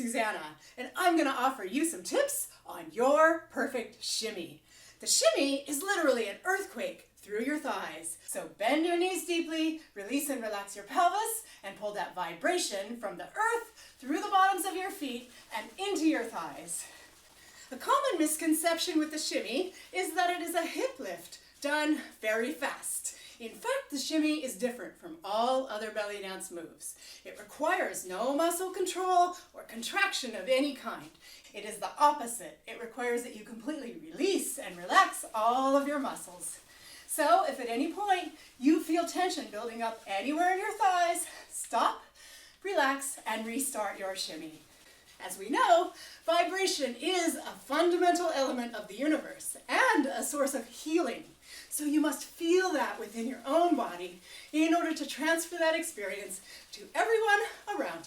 Susanna, and I'm going to offer you some tips on your perfect shimmy. The shimmy is literally an earthquake through your thighs. So bend your knees deeply, release and relax your pelvis, and pull that vibration from the earth through the bottoms of your feet and into your thighs. A common misconception with the shimmy is that it is a hip lift done very fast. In fact, the shimmy is different from all other belly dance moves. It requires no muscle control or contraction of any kind. It is the opposite. It requires that you completely release and relax all of your muscles. So if at any point you feel tension building up anywhere in your thighs, stop, relax, and restart your shimmy. As we know, vibration is a fundamental element of the universe and a source of healing. So you must feel that within your own body in order to transfer that experience to everyone around you.